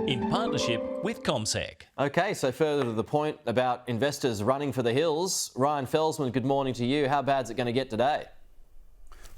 in partnership with CommSec. Okay, so further to the point about investors running for the hills, Ryan Felsman, good morning to you. How bad's it going to get today?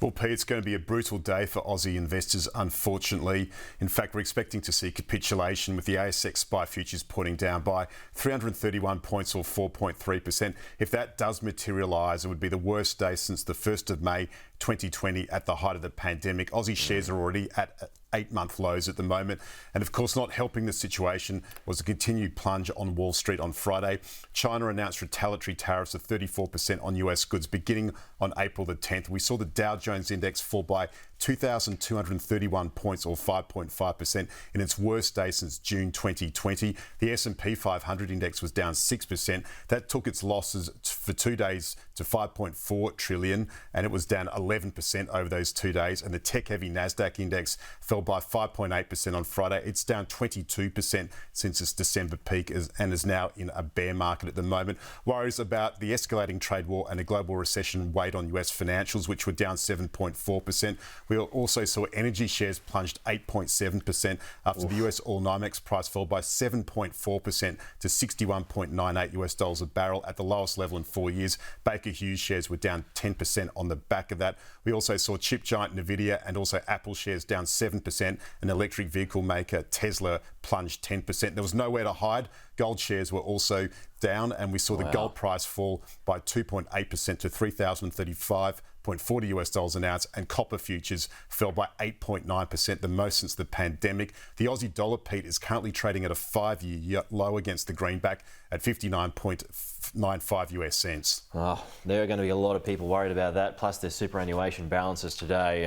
Well, Pete, it's going to be a brutal day for Aussie investors, unfortunately. In fact, we're expecting to see capitulation with the ASX SPI futures pointing down by 331 points or 4.3%. If that does materialise, it would be the worst day since the 1st of May 2020 at the height of the pandemic. Aussie shares are already at 8-month lows at the moment. And of course, not helping the situation was a continued plunge on Wall Street on Friday. China announced retaliatory tariffs of 34% on US goods beginning on April the 10th. We saw the Dow Jones index fall by 2,231 points or 5.5% in its worst day since June 2020. The S&P 500 index was down 6%. That took its losses for 2 days to 5.4 trillion, and it was down 11% over those 2 days. And the tech-heavy Nasdaq index fell by 5.8% on Friday. It's down 22% since its December peak and is now in a bear market at the moment. Worries about the escalating trade war and a global recession weighed on US financials, which were down 7.4%. We also saw energy shares plunged 8.7% after the US oil NYMEX price fell by 7.4% to $61.98 a barrel at the lowest level in 4 years. Baker Hughes shares were down 10% on the back of that. We also saw chip giant Nvidia and also Apple shares down 7%. An electric vehicle maker, Tesla, plunged 10%. There was nowhere to hide. Gold shares were also down, and we saw the gold price fall by 2.8% to $3,035.40 an ounce, and copper futures fell by 8.9%, the most since the pandemic. The Aussie dollar, Pete, is currently trading at a 5-year low against the greenback at 59.95 US cents. Oh, there are going to be a lot of people worried about that, plus their superannuation balances today.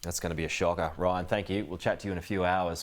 That's going to be a shocker. Ryan, thank you. We'll chat to you in a few hours.